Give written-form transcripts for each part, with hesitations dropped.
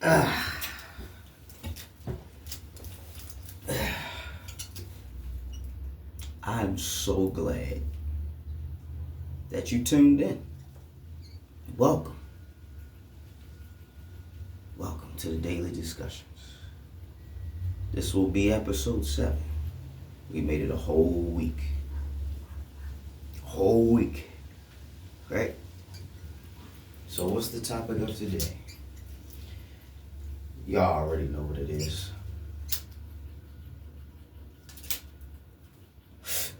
I'm so glad that you tuned in. Welcome. Welcome to the Daily Discussions. This will be episode 7. We made it a whole week. Right? So what's the topic of today? Y'all already know what it is.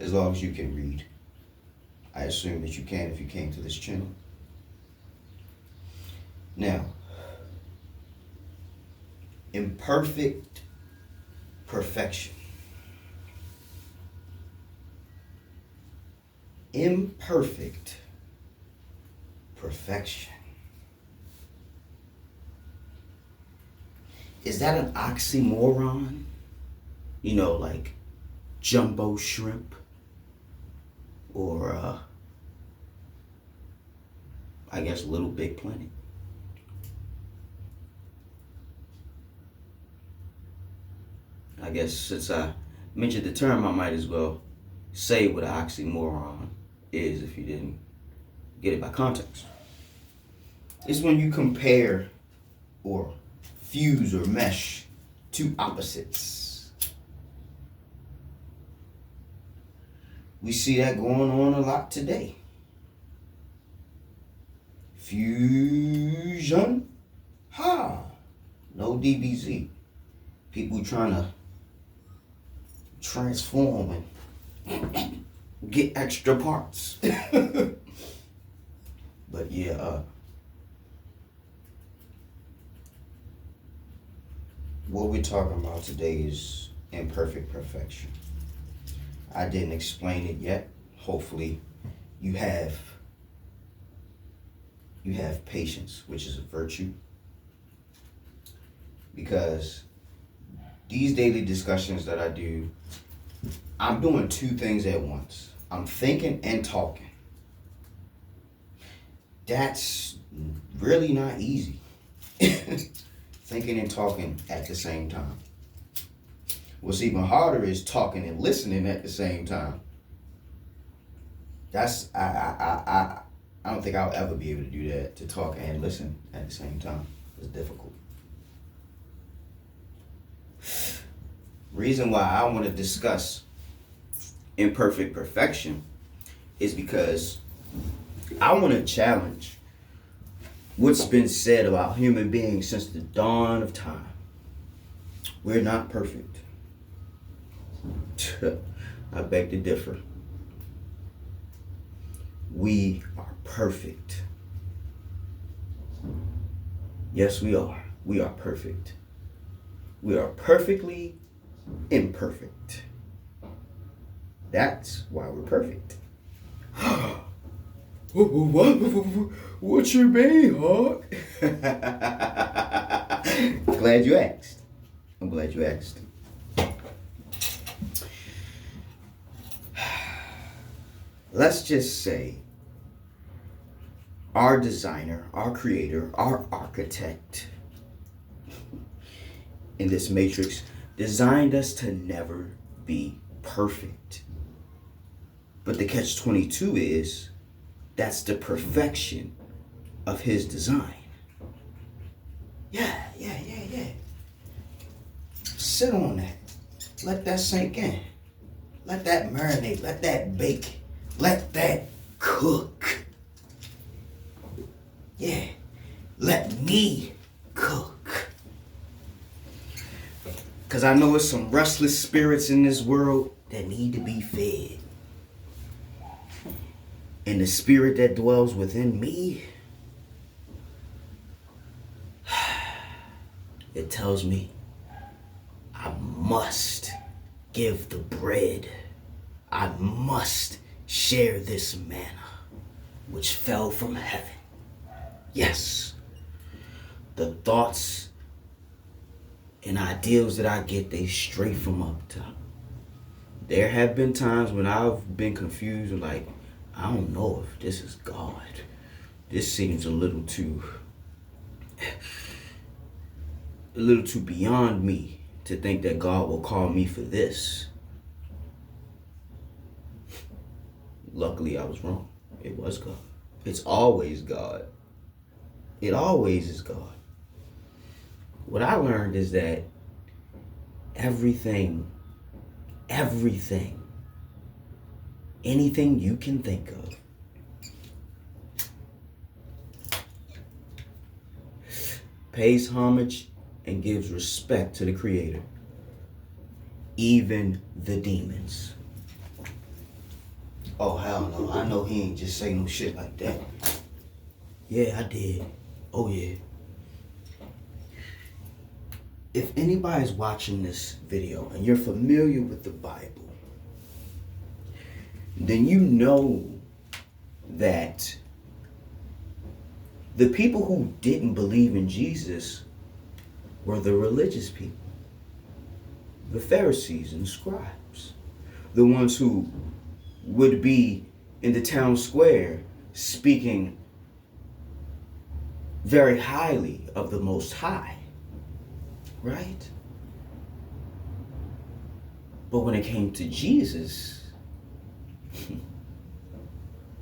As long as you can read. I assume that you can if you came to this channel. Now, imperfect perfection. Imperfect perfection. Is that an oxymoron? You know, like jumbo shrimp? Or, I guess Little Big Planet. I guess since I mentioned the term, I might as well say what an oxymoron is if you didn't get it by context. It's when you compare or fuse or mesh two opposites. We see that going on a lot today. Fusion. No DBZ. People trying to transform and get extra parts. But yeah, what we're talking about today is imperfect perfection. I didn't explain it yet. Hopefully you have patience, which is a virtue. Because these daily discussions that I do, I'm doing two things at once. I'm thinking and talking. That's really not easy. Thinking and talking at the same time. What's even harder is talking and listening at the same time. That's I don't think I'll ever be able to do that, to talk and listen at the same time. It's difficult. Reason why I want to discuss imperfect perfection is because I want to challenge what's been said about human beings since the dawn of time. We're not perfect. I beg to differ. We are perfect. Yes, we are. We are perfect. We are perfectly imperfect. That's why we're perfect. What you mean, Hawk? Glad you asked. I'm glad you asked. Let's just say our designer, our creator, our architect in this matrix designed us to never be perfect. But the catch-22 is that's the perfection of his design. Yeah. Sit on that. Let that sink in. Let that marinate. Let that bake. Let that cook. Yeah. Let me cook. Because I know there's some restless spirits in this world that need to be fed. And the spirit that dwells within me, it tells me I must give the bread. I must share this manna which fell from heaven. Yes, the thoughts and ideals that I get, they straight from up top. There have been times when I've been confused and like, I don't know if this is God. This seems a little too a little too beyond me to think that God will call me for this. Luckily, I was wrong. It was God. It's always God. It always is God. What I learned is that everything, anything you can think of, pays homage and gives respect to the Creator. Even the demons. Oh, hell no. I know he ain't just say no shit like that. Yeah, I did. Oh, yeah. If anybody's watching this video and you're familiar with the Bible, then you know that the people who didn't believe in Jesus were the religious people, the Pharisees and scribes, the ones who would be in the town square speaking very highly of the Most High, right? But when it came to Jesus,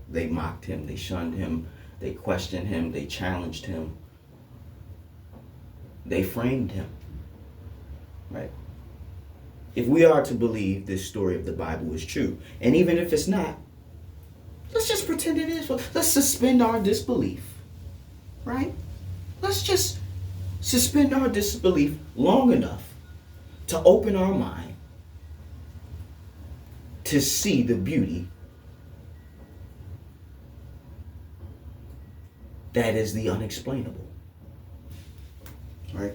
they mocked him, they shunned him, they questioned him, they challenged him, they framed him, right? If we are to believe this story of the Bible is true, and even if it's not, let's just pretend it is. Let's suspend our disbelief, right? Let's just suspend our disbelief long enough to open our mind to see the beauty that is the unexplainable, right?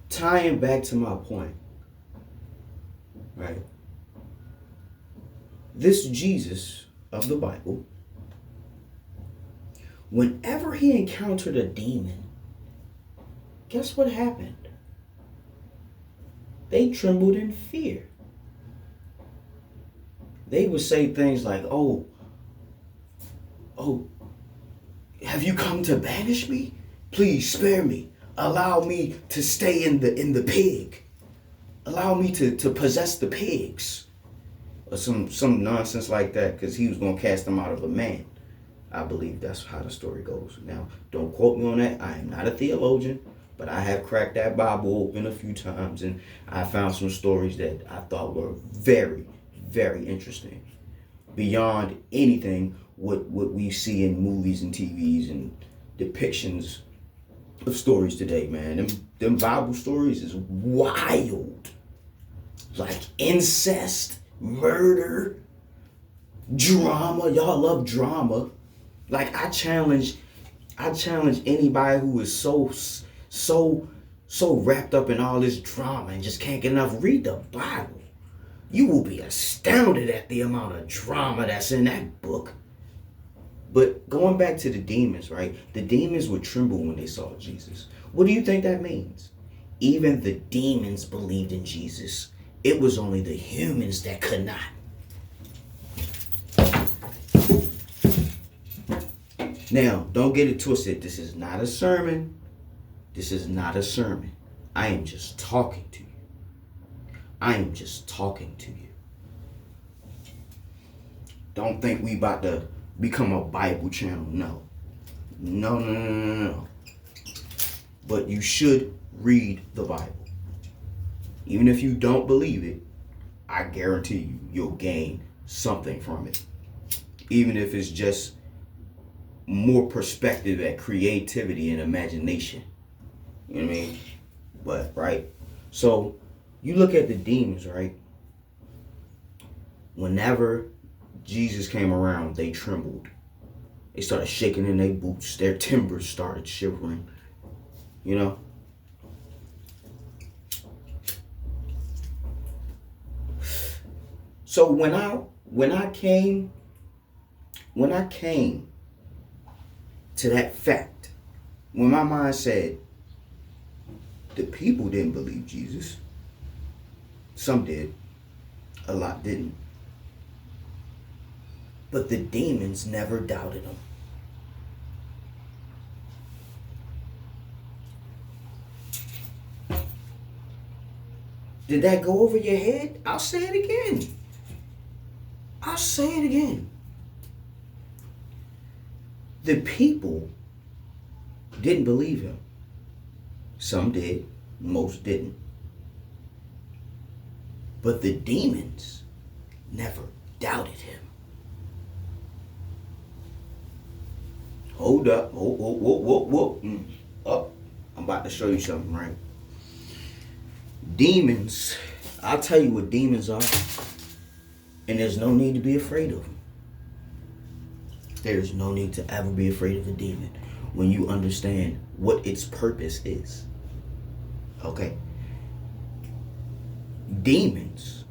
Tying back to my point, right? This Jesus of the Bible, whenever he encountered a demon, guess what happened? They trembled in fear. They would say things like, oh, have you come to banish me? Please spare me. Allow me to stay in the pig. Allow me to possess the pigs. Or some nonsense like that, because he was going to cast them out of a man. I believe that's how the story goes. Now, don't quote me on that. I am not a theologian, but I have cracked that Bible open a few times, and I found some stories that I thought were very, very interesting. Beyond anything what we see in movies and TVs and depictions of stories today, man. Them Bible stories is wild. Like incest, murder, drama. Y'all love drama. Like I challenge anybody who is so wrapped up in all this drama and just can't get enough, read the Bible. You will be astounded at the amount of drama that's in that book. But going back to the demons, right? The demons would tremble when they saw Jesus. What do you think that means? Even the demons believed in Jesus. It was only the humans that could not. Now, don't get it twisted. This is not a sermon. This is not a sermon. I am just talking to you. I am just talking to you. Don't think we about to become a Bible channel. No. No. But you should read the Bible. Even if you don't believe it, I guarantee you'll gain something from it. Even if it's just more perspective at creativity and imagination. You know what I mean? But, right? So, you look at the demons, right? Whenever Jesus came around, they trembled. They started shaking in their boots. Their timbers started shivering. You know? So when I came to that fact, when my mind said the people didn't believe Jesus, some did, a lot didn't. But the demons never doubted him. Did that go over your head? I'll say it again. I'll say it again. The people didn't believe him. Some did, most didn't. But the demons never doubted him. Hold up. Whoa. Up. I'm about to show you something, right? Demons, I'll tell you what demons are. And there's no need to be afraid of them. There's no need to ever be afraid of a demon when you understand what its purpose is. Okay? Demons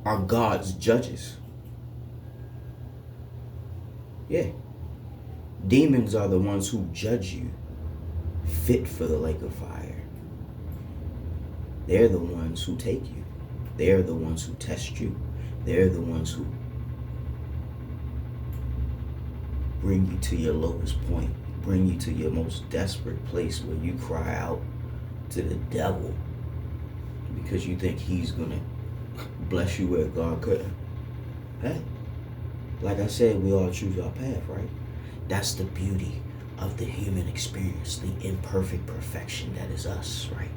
are God's judges. Yeah. Demons are the ones who judge you fit for the lake of fire. They're the ones who take you. They're the ones who test you. They're the ones who bring you to your lowest point, bring you to your most desperate place where you cry out to the devil because you think he's gonna bless you where God couldn't. Hey, like I said, we all choose our path, right? That's the beauty of the human experience, the imperfect perfection that is us, right?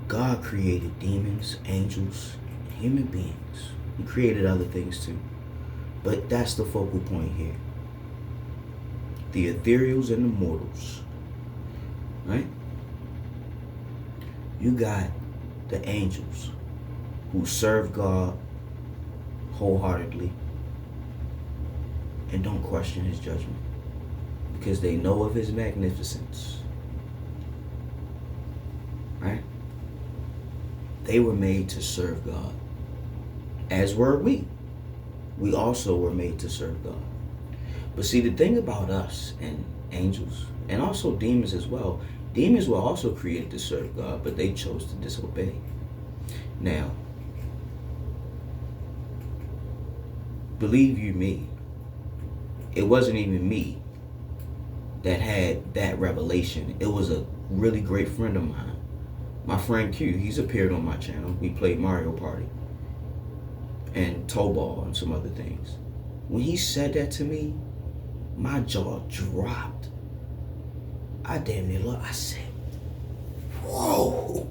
God created demons, angels, and human beings. He created other things too. But that's the focal point here. The ethereals and the mortals. Right? You got the angels who serve God wholeheartedly and don't question his judgment because they know of his magnificence. Right? They were made to serve God, as were we. We also were made to serve God. But see, the thing about us and angels, and also demons as well, demons were also created to serve God, but they chose to disobey. Now, believe you me, it wasn't even me that had that revelation. It was a really great friend of mine. My friend Q, he's appeared on my channel. We played Mario Party and toe ball and some other things. When he said that to me, my jaw dropped. I damn near looked. I said, whoa.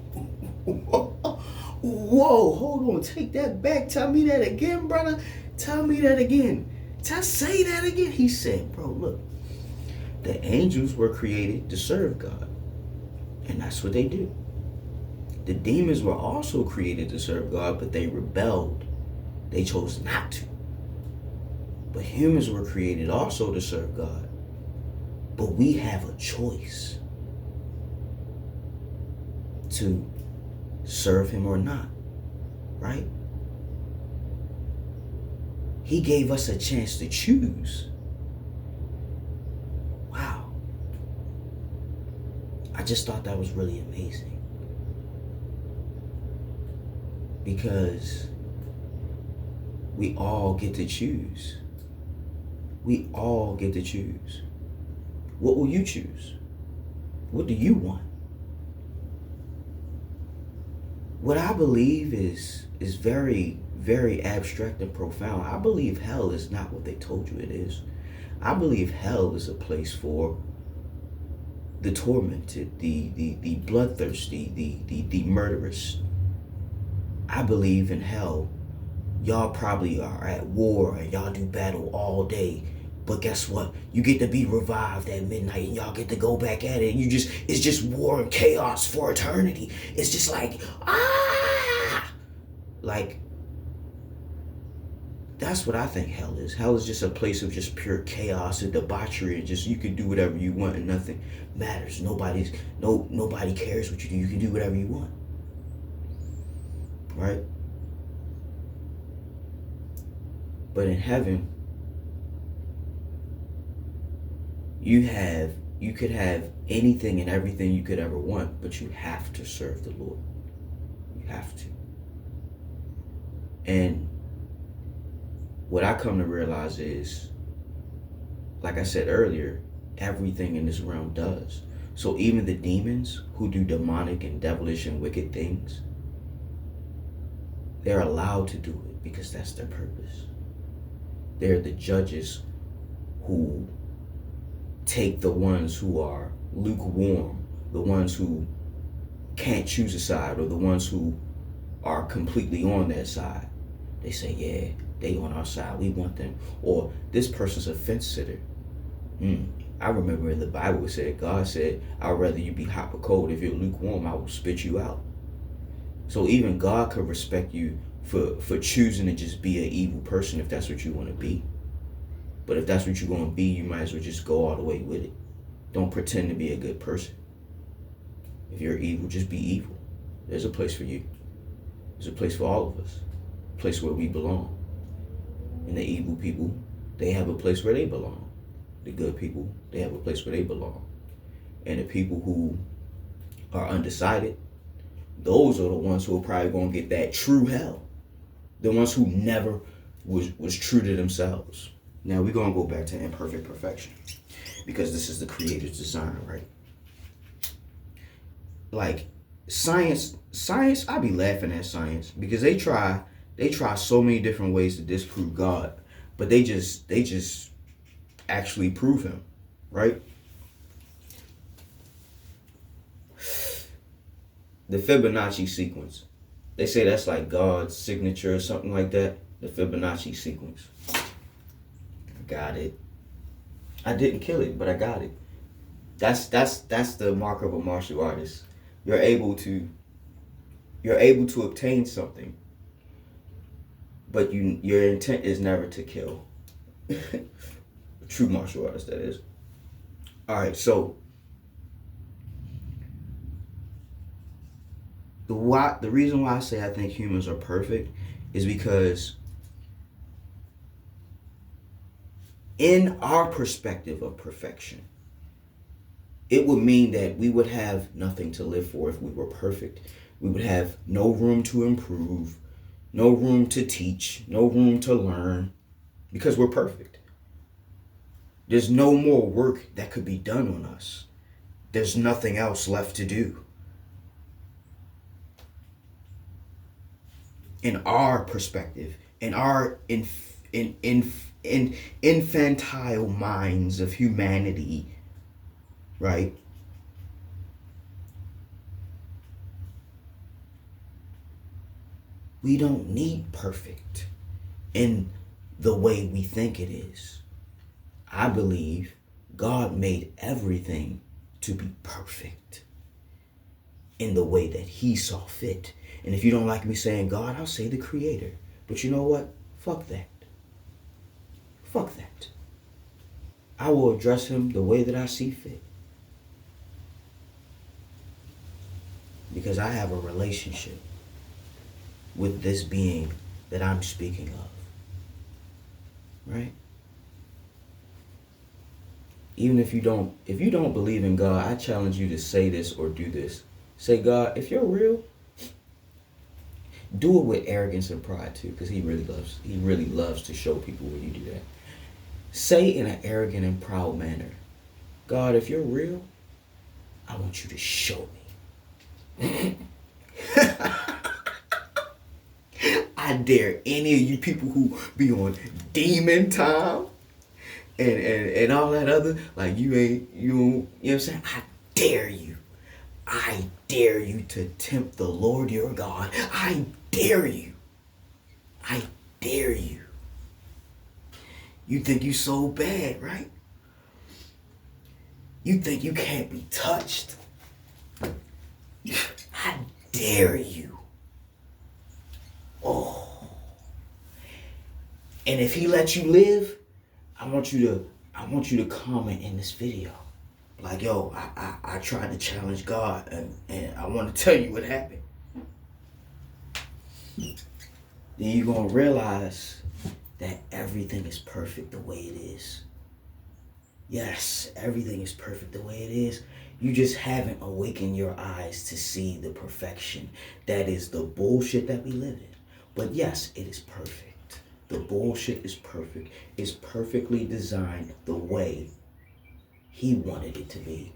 Whoa, hold on, take that back. Tell me that again, brother. Tell me that again. Say that again. He said, bro, look, the angels were created to serve God. And that's what they do. The demons were also created to serve God, but they rebelled. They chose not to. But humans were created also to serve God. But we have a choice to serve him or not, right? He gave us a chance to choose. Wow. I just thought that was really amazing. Because we all get to choose. We all get to choose. What will you choose? What do you want? What I believe is very, very abstract and profound. I believe hell is not what they told you it is. I believe hell is a place for the tormented, the bloodthirsty, the murderous. I believe in hell. Y'all probably are at war and y'all do battle all day. But guess what? You get to be revived at midnight and y'all get to go back at it. And it's just war and chaos for eternity. It's just like, like, that's what I think hell is. Hell is just a place of just pure chaos and debauchery, and just you can do whatever you want and nothing matters. Nobody cares what you do. You can do whatever you want. Right? But in heaven, you could have anything and everything you could ever want, but you have to serve the Lord. You have to. And what I come to realize is, like I said earlier, everything in this realm does. So even the demons who do demonic and devilish and wicked things, they're allowed to do it because that's their purpose. They're the judges who take the ones who are lukewarm, the ones who can't choose a side, or the ones who are completely on their side. They say, yeah, they on our side, we want them. Or this person's a fence sitter. I remember in the Bible it said, God said, I'd rather you be hot or cold. If you're lukewarm, I will spit you out. So even God could respect you for choosing to just be an evil person if that's what you want to be. But if that's what you're going to be, you might as well just go all the way with it. Don't pretend to be a good person. If you're evil, just be evil. There's a place for you. There's a place for all of us. A place where we belong. And the evil people, they have a place where they belong. The good people, they have a place where they belong. And the people who are undecided, those are the ones who are probably going to get that true hell. The ones who never was true to themselves. Now we're going to go back to imperfect perfection. Because this is the creator's design, right? Like, science, I be laughing at science. Because they try so many different ways to disprove God. But they just actually prove him, right? The Fibonacci sequence. They say that's like God's signature or something like that. The Fibonacci sequence. I got it. I didn't kill it, but I got it. That's the mark of a martial artist. You're able to obtain something, but your intent is never to kill. A true martial artist, that is. All right, so the reason why I say I think humans are perfect is because in our perspective of perfection, it would mean that we would have nothing to live for if we were perfect. We would have no room to improve, no room to teach, no room to learn, because we're perfect. There's no more work that could be done on us. There's nothing else left to do. In our perspective, in our infantile minds of humanity, right? We don't need perfect in the way we think it is. I believe God made everything to be perfect in the way that he saw fit. And if you don't like me saying God, I'll say the creator. But you know what? Fuck that. Fuck that. I will address him the way that I see fit. Because I have a relationship with this being that I'm speaking of. Right? Even if you don't believe in God, I challenge you to say this or do this. Say, God, if you're real, do it with arrogance and pride too, because he really loves to show people when you do that. Say in an arrogant and proud manner, God, if you're real, I want you to show me. I dare any of you people who be on demon time and all that other, like you know what I'm saying? I dare you. I dare you to tempt the Lord your God. I dare you. I dare you. You think you so bad, right? You think you can't be touched. I dare you. Oh. And if he lets you live, I want you to comment in this video. Like, yo, I tried to challenge God and I want to tell you what happened. Then you're going to realize that everything is perfect the way it is. Yes, everything is perfect the way it is. You just haven't awakened your eyes to see the perfection that is the bullshit that we live in. But yes, it is perfect. The bullshit is perfect. It's perfectly designed the way he wanted it to be.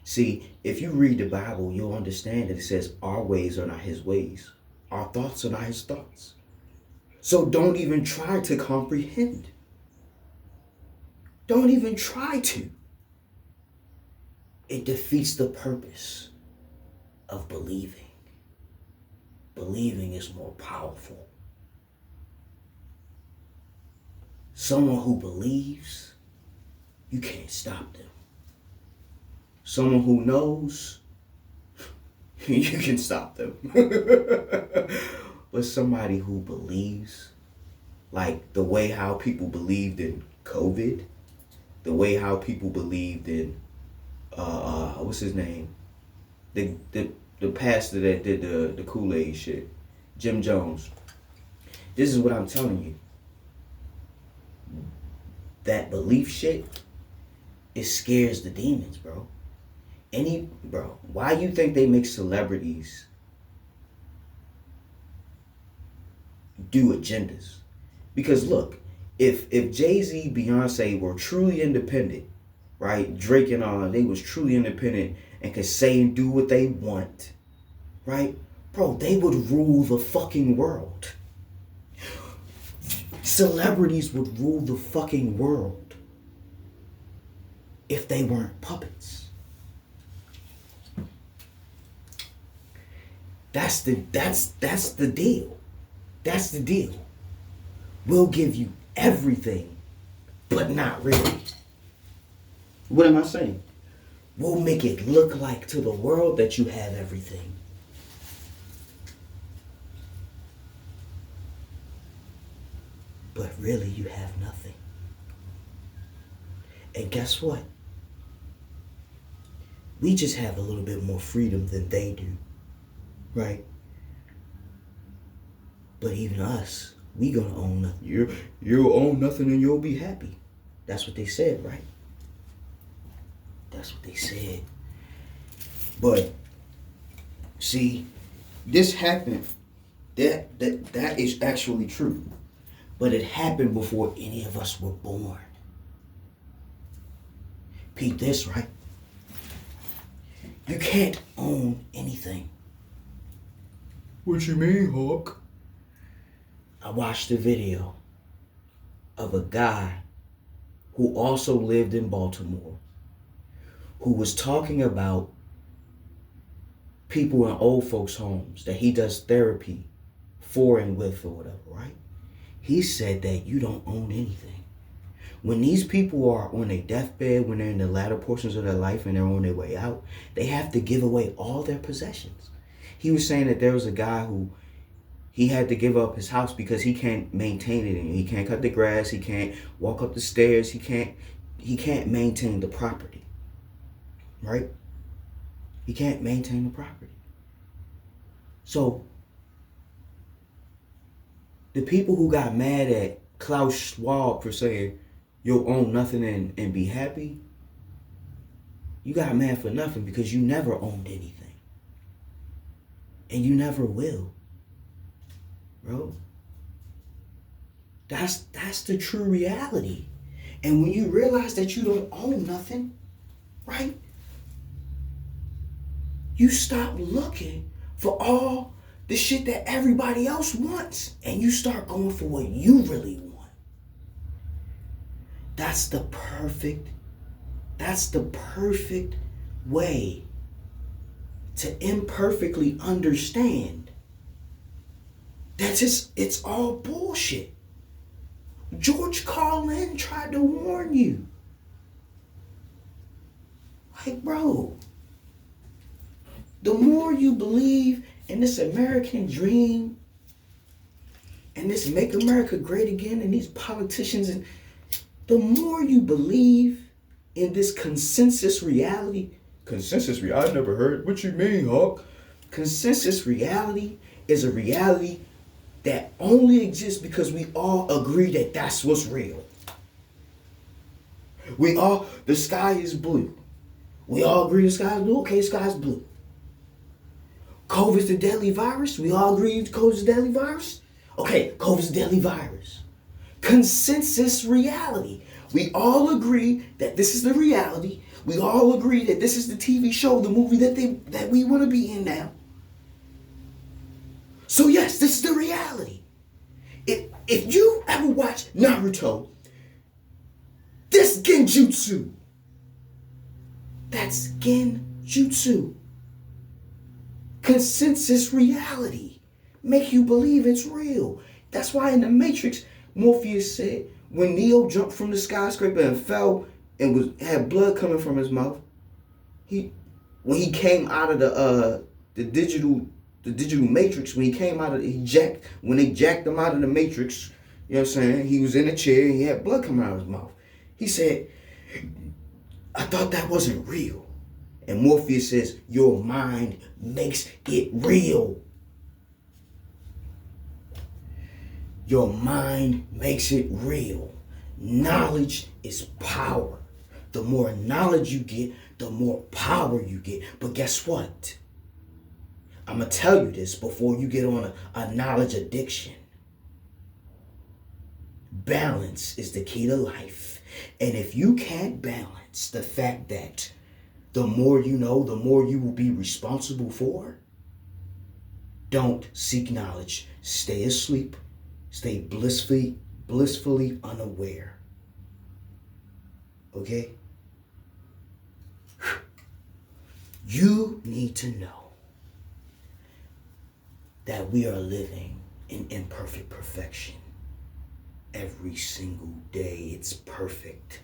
See, if you read the Bible, you'll understand that it says our ways are not his ways. Our thoughts are not his thoughts. So don't even try to comprehend. Don't even try to. It defeats the purpose of believing. Believing is more powerful. Someone who believes, you can't stop them. Someone who knows, you can stop them. But somebody who believes, like the way how people believed in COVID, the way how people believed in, what's his name? The pastor that did the Kool-Aid shit, Jim Jones. This is what I'm telling you. That belief shit, it scares the demons, bro. Why you think they make celebrities do agendas? Because look, if Jay-Z, Beyonce were truly independent, right? Drake and all, they was truly independent and could say and do what they want, right? Bro, they would rule the fucking world. Celebrities would rule the fucking world if they weren't puppets. That's the deal. That's the deal. We'll give you everything, but not really. What am I saying? We'll make it look like to the world that you have everything. But really, you have nothing. And guess what? We just have a little bit more freedom than they do. Right? But even us, we gonna own nothing. You'll own nothing and you'll be happy. That's what they said, right? That's what they said. But see, this happened. That is actually true. But it happened before any of us were born. Peep this, right? You can't own anything. What you mean, Hawk? I watched a video of a guy who also lived in Baltimore who was talking about people in old folks' homes that he does therapy for and with or whatever, right? He said that you don't own anything. When these people are on their deathbed, when they're in the latter portions of their life and they're on their way out, they have to give away all their possessions. He was saying that there was a guy who he had to give up his house because he can't maintain it anymore. He can't cut the grass. He can't walk up the stairs. He can't maintain the property. Right? He can't maintain the property. So the people who got mad at Klaus Schwab for saying you'll own nothing and be happy, you got mad for nothing because you never owned anything. And you never will. Bro. That's the true reality. And when you realize that you don't own nothing, right? You stop looking for all the shit that everybody else wants. And you start going for what you really want. That's the perfect way to imperfectly understand that it's all bullshit. George Carlin tried to warn you. Like, bro, the more you believe in this American dream and this make America great again and these politicians, and the more you believe in this consensus reality. Consensus reality? I never heard. What you mean, Hawk? Consensus reality is a reality that only exists because we all agree that that's what's real. The sky is blue. We all agree the sky is blue. Okay, the sky is blue. COVID's the deadly virus. We all agree COVID's the deadly virus. Okay, COVID's the deadly virus. Consensus reality. We all agree that this is the reality. We all agree that this is the TV show, the movie that we want to be in now. So yes, this is the reality. If you ever watch Naruto, this genjutsu, that's genjutsu. Consensus reality. Make you believe it's real. That's why in the Matrix, Morpheus said when Neo jumped from the skyscraper and fell and had blood coming from his mouth, when he came out of the digital matrix, when they jacked him out of the matrix, you know what I'm saying? He was in a chair and he had blood coming out of his mouth. He said, I thought that wasn't real. And Morpheus says, your mind makes it real. Your mind makes it real. Knowledge is power. The more knowledge you get, the more power you get. But guess what? I'm going to tell you this before you get on a knowledge addiction. Balance is the key to life. And if you can't balance the fact that the more you know, the more you will be responsible for, don't seek knowledge. Stay asleep. Stay blissfully unaware. Okay? You need to know that we are living in imperfect perfection. Every single day, it's perfect.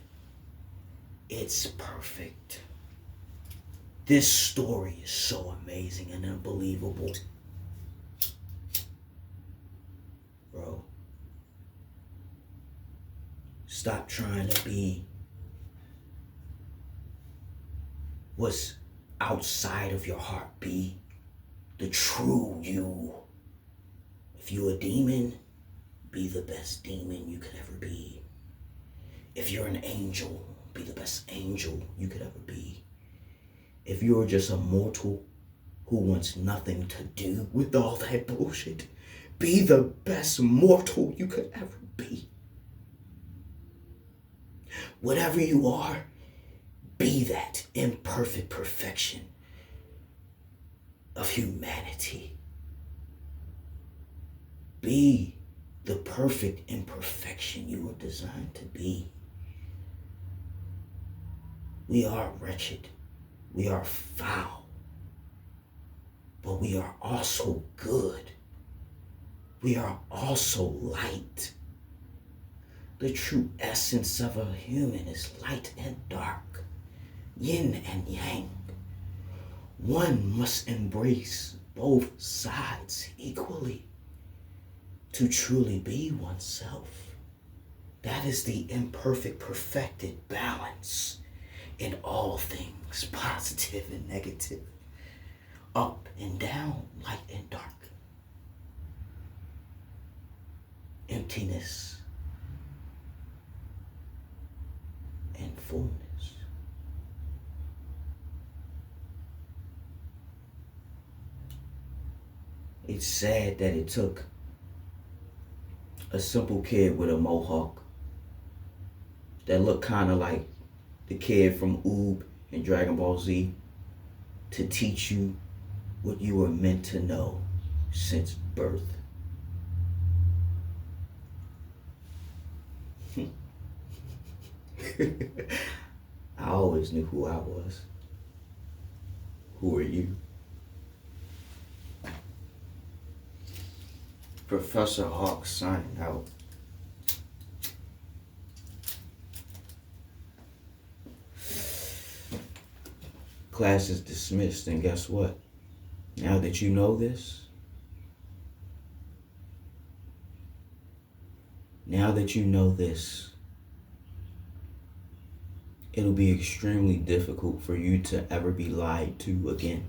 It's perfect. This story is so amazing and unbelievable. Bro, stop trying to be what's outside of your heart. Be the true you. If you're a demon, be the best demon you could ever be. If you're an angel, be the best angel you could ever be. If you're just a mortal who wants nothing to do with all that bullshit, be the best mortal you could ever be. Whatever you are, be that imperfect perfection of humanity. Be the perfect imperfection you were designed to be. We are wretched. We are foul. But we are also good. We are also light. The true essence of a human is light and dark, yin and yang. One must embrace both sides equally to truly be oneself. That is the imperfect, perfected balance in all things, positive and negative, up and down, light and dark, emptiness and fullness. It's sad that it took a simple kid with a mohawk that looked kind of like the kid from Oob in Dragon Ball Z to teach you what you were meant to know since birth. I always knew who I was. Who are you? Professor Hawk signing out. Class is dismissed, and guess what? Now that you know this, it'll be extremely difficult for you to ever be lied to again.